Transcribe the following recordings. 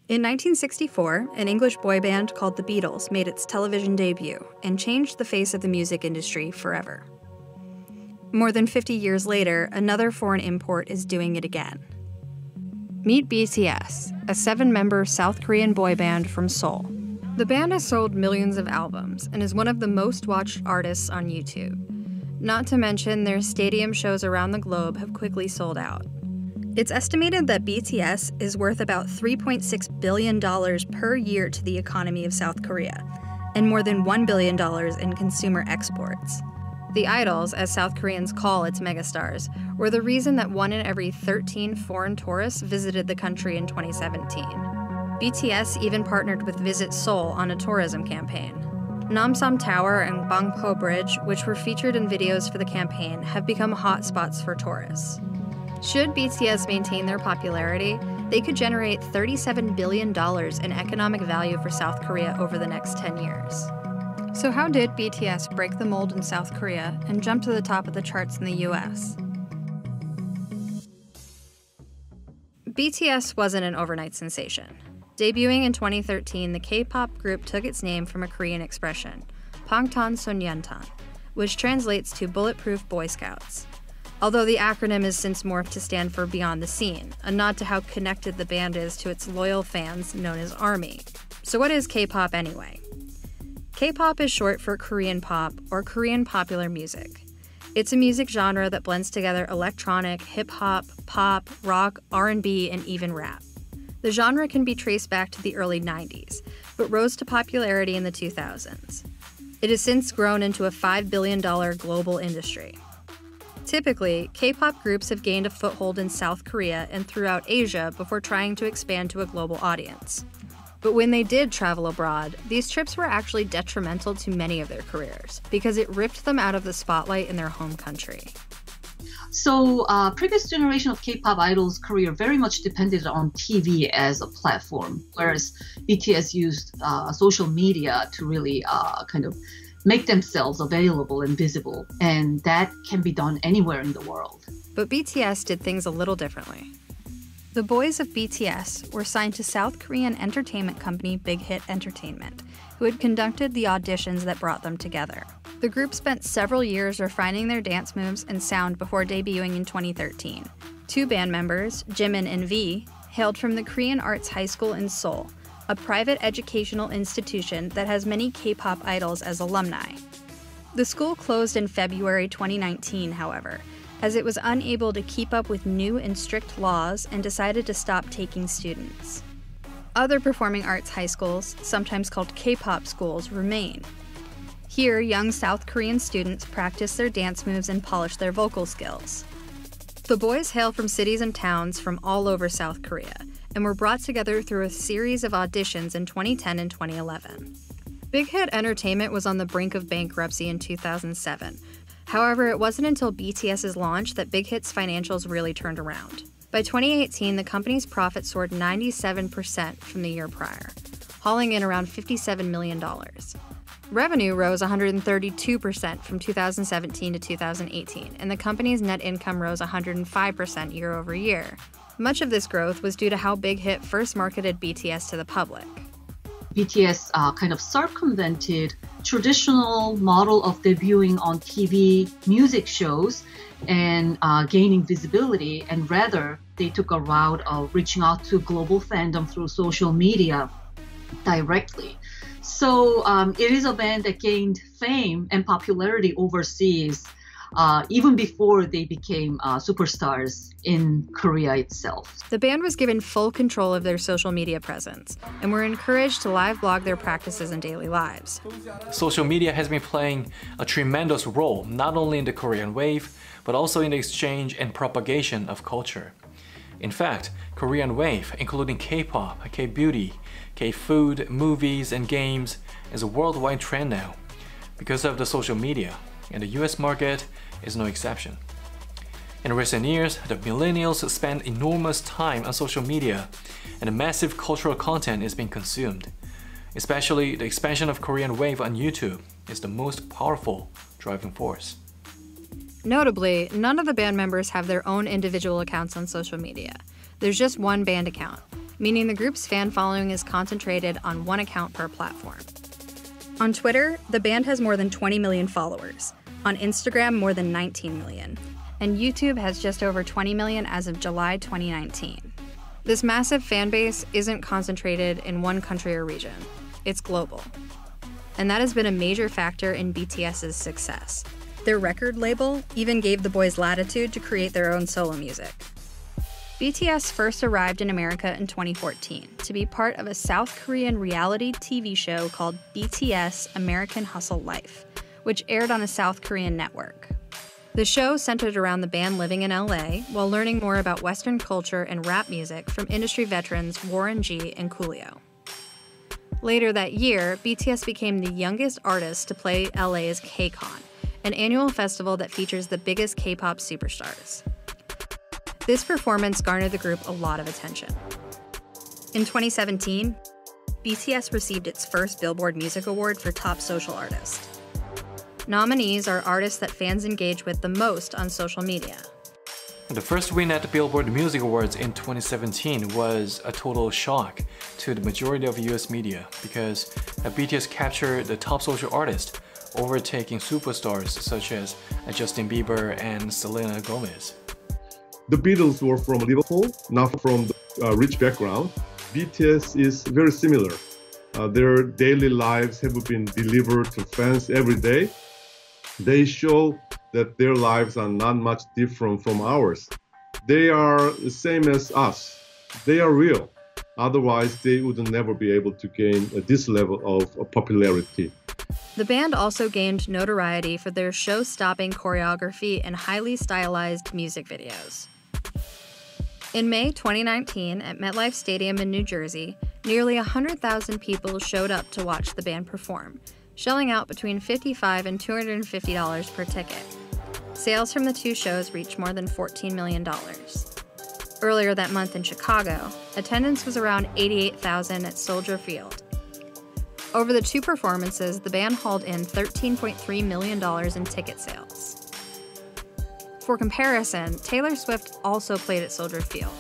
In 1964, an English boy band called the Beatles made its television debut and changed the face of the music industry forever. More than 50 years later, another foreign import is doing it again. Meet BTS, a 7-member South Korean boy band from Seoul. The band has sold millions of albums and is one of the most watched artists on YouTube. Not to mention, their stadium shows around the globe have quickly sold out. It's estimated that BTS is worth about $3.6 billion per year to the economy of South Korea, and more than $1 billion in consumer exports. The idols, as South Koreans call its megastars, were the reason that 1 in every 13 foreign tourists visited the country in 2017. BTS even partnered with Visit Seoul on a tourism campaign. Namsan Tower and Bangpo Bridge, which were featured in videos for the campaign, have become hotspots for tourists. Should BTS maintain their popularity, they could generate $37 billion in economic value for South Korea over the next 10 years. So how did BTS break the mold in South Korea and jump to the top of the charts in the US? BTS wasn't an overnight sensation. Debuting in 2013, the K-pop group took its name from a Korean expression, Bangtanso년단, which translates to Bulletproof Boy Scouts. Although the acronym has since morphed to stand for Beyond the Scene, a nod to how connected the band is to its loyal fans known as ARMY. So what is K-pop anyway? K-pop is short for Korean pop or Korean popular music. It's a music genre that blends together electronic, hip-hop, pop, rock, R&B, and even rap. The genre can be traced back to the early 90s, but rose to popularity in the 2000s. It has since grown into a $5 billion global industry. Typically, K-pop groups have gained a foothold in South Korea and throughout Asia before trying to expand to a global audience. But when they did travel abroad, these trips were actually detrimental to many of their careers because it ripped them out of the spotlight in their home country. So previous generation of K-pop idols' career very much depended on TV as a platform, whereas BTS used social media to really kind of make themselves available and visible, and that can be done anywhere in the world. But BTS did things a little differently. The boys of BTS were signed to South Korean entertainment company Big Hit Entertainment, who had conducted the auditions that brought them together. The group spent several years refining their dance moves and sound before debuting in 2013. 2 band members, Jimin and V, hailed from the Korean Arts High School in Seoul, a private educational institution that has many K-pop idols as alumni. The school closed in February 2019, however, as it was unable to keep up with new and strict laws and decided to stop taking students. Other performing arts high schools, sometimes called K-pop schools, remain. Here, young South Korean students practice their dance moves and polish their vocal skills. The boys hail from cities and towns from all over South Korea, and were brought together through a series of auditions in 2010 and 2011. Big Hit Entertainment was on the brink of bankruptcy in 2007. However, it wasn't until BTS's launch that Big Hit's financials really turned around. By 2018, the company's profit soared 97% from the year prior, hauling in around $57 million. Revenue rose 132% from 2017 to 2018, and the company's net income rose 105% year over year. Much of this growth was due to how Big Hit first marketed BTS to the public. BTS kind of circumvented traditional model of debuting on TV music shows and gaining visibility, and rather they took a route of reaching out to global fandom through social media directly. So it is a band that gained fame and popularity overseas even before they became superstars in Korea itself. The band was given full control of their social media presence and were encouraged to live blog their practices and daily lives. Social media has been playing a tremendous role not only in the Korean wave, but also in the exchange and propagation of culture. In fact, Korean wave, including K-pop, K-beauty, K-food, movies, and games, is a worldwide trend now because of the social media, and the US market is no exception. In recent years, the millennials spend enormous time on social media, and a massive cultural content is being consumed. Especially the expansion of Korean wave on YouTube is the most powerful driving force. Notably, none of the band members have their own individual accounts on social media. There's just one band account, meaning the group's fan following is concentrated on one account per platform. On Twitter, the band has more than 20 million followers, on Instagram more than 19 million, and YouTube has just over 20 million as of July 2019. This massive fan base isn't concentrated in one country or region, it's global. And that has been a major factor in BTS's success. Their record label even gave the boys latitude to create their own solo music. BTS first arrived in America in 2014 to be part of a South Korean reality TV show called BTS American Hustle Life, which aired on a South Korean network. The show centered around the band living in LA while learning more about Western culture and rap music from industry veterans Warren G and Coolio. Later that year, BTS became the youngest artist to play LA's KCON, an annual festival that features the biggest K-pop superstars. This performance garnered the group a lot of attention. In 2017, BTS received its first Billboard Music Award for Top Social Artist. Nominees are artists that fans engage with the most on social media. The first win at the Billboard Music Awards in 2017 was a total shock to the majority of US media because BTS captured the top social artist, overtaking superstars such as Justin Bieber and Selena Gomez. The Beatles were from Liverpool, not from the rich background. BTS is very similar. Their daily lives have been delivered to fans every day. They show that their lives are not much different from ours. They are the same as us. They are real. Otherwise, they would never be able to gain this level of popularity. The band also gained notoriety for their show-stopping choreography and highly stylized music videos. In May 2019, at MetLife Stadium in New Jersey, nearly 100,000 people showed up to watch the band perform, shelling out between $55 and $250 per ticket. Sales from the two shows reached more than $14 million. Earlier that month in Chicago, attendance was around 88,000 at Soldier Field. Over the two performances, the band hauled in $13.3 million in ticket sales. For comparison, Taylor Swift also played at Soldier Field,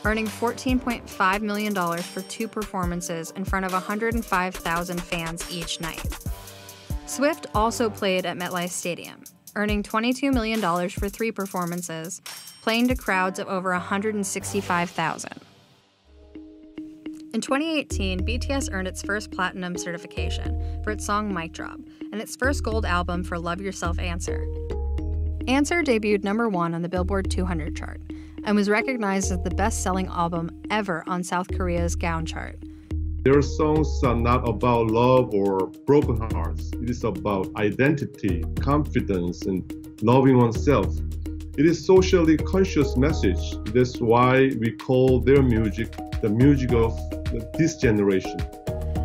earning $14.5 million for two performances in front of 105,000 fans each night. Swift also played at MetLife Stadium, earning $22 million for three performances, playing to crowds of over 165,000. In 2018, BTS earned its first platinum certification for its song Mic Drop and its first gold album for Love Yourself Answer. Answer debuted #1 on the Billboard 200 chart and was recognized as the best-selling album ever on South Korea's Gaon chart. Their songs are not about love or broken hearts. It is about identity, confidence, and loving oneself. It is socially conscious message. That's why we call their music the music of this generation.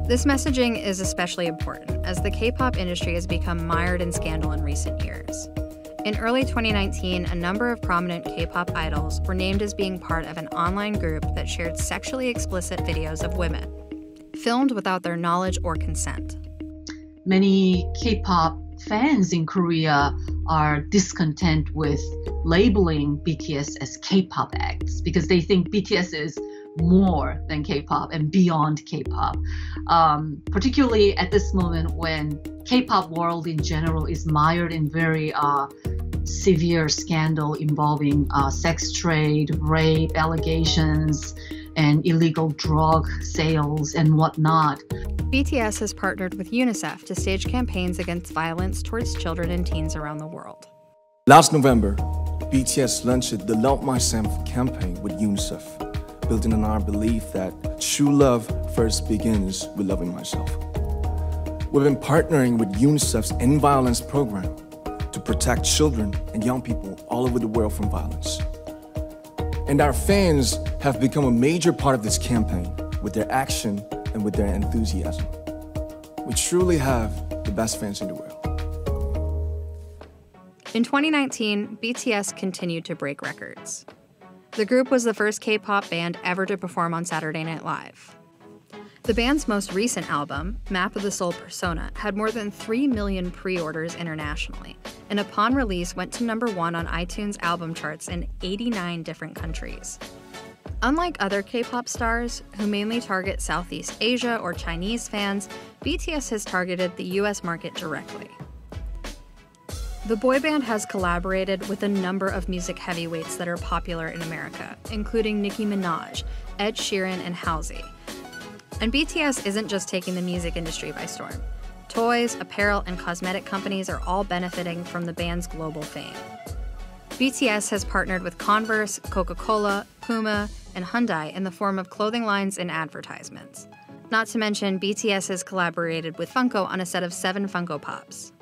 This messaging is especially important as the K-pop industry has become mired in scandal in recent years. In early 2019, a number of prominent K-pop idols were named as being part of an online group that shared sexually explicit videos of women, filmed without their knowledge or consent. Many K-pop fans in Korea are discontent with labeling BTS as K-pop acts because they think BTS is more than K-pop and beyond K-pop, particularly at this moment when K-pop world in general is mired in very severe scandal involving sex trade, rape allegations, and illegal drug sales and whatnot. BTS has partnered with UNICEF to stage campaigns against violence towards children and teens around the world. Last November, BTS launched the Love Myself campaign with UNICEF, building on our belief that true love first begins with loving myself. We've been partnering with UNICEF's End Violence program to protect children and young people all over the world from violence. And our fans have become a major part of this campaign with their action and with their enthusiasm. We truly have the best fans in the world. In 2019, BTS continued to break records. The group was the first K-pop band ever to perform on Saturday Night Live. The band's most recent album, Map of the Soul Persona, had more than 3 million pre-orders internationally, and upon release went to #1 on iTunes album charts in 89 different countries. Unlike other K-pop stars, who mainly target Southeast Asia or Chinese fans, BTS has targeted the US market directly. The boy band has collaborated with a number of music heavyweights that are popular in America, including Nicki Minaj, Ed Sheeran, and Halsey. And BTS isn't just taking the music industry by storm. Toys, apparel, and cosmetic companies are all benefiting from the band's global fame. BTS has partnered with Converse, Coca-Cola, Puma, and Hyundai in the form of clothing lines and advertisements. Not to mention, BTS has collaborated with Funko on a set of 7 Funko Pops.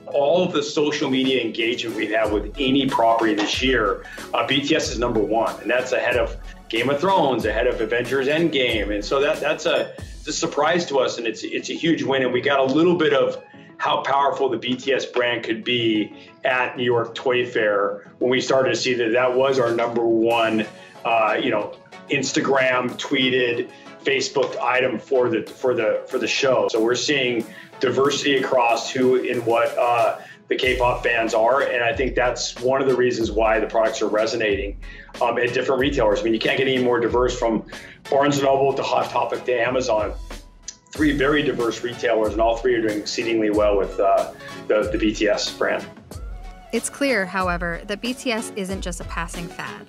All of the social media engagement we've had with any property this year, BTS is #1, and that's ahead of Game of Thrones, ahead of Avengers Endgame, and so that's a surprise to us, and it's a huge win, and we got a little bit of how powerful the BTS brand could be at New York Toy Fair when we started to see that was our #1, Instagram tweeted, Facebook item for the show. So we're seeing diversity across who and what the K-pop fans are, and I think that's one of the reasons why the products are resonating at different retailers. I mean, you can't get any more diverse, from Barnes & Noble to Hot Topic to Amazon. 3 very diverse retailers, and all 3 are doing exceedingly well with the BTS brand. It's clear, however, that BTS isn't just a passing fad.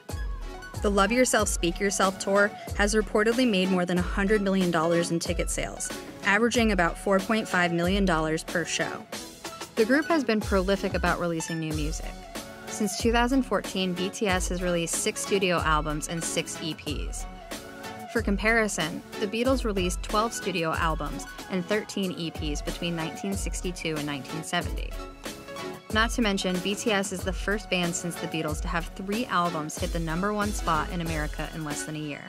The Love Yourself, Speak Yourself tour has reportedly made more than $100 million in ticket sales, averaging about $4.5 million per show. The group has been prolific about releasing new music. Since 2014, BTS has released 6 studio albums and 6 EPs. For comparison, the Beatles released 12 studio albums and 13 EPs between 1962 and 1970. Not to mention, BTS is the first band since the Beatles to have 3 albums hit the #1 spot in America in less than a year.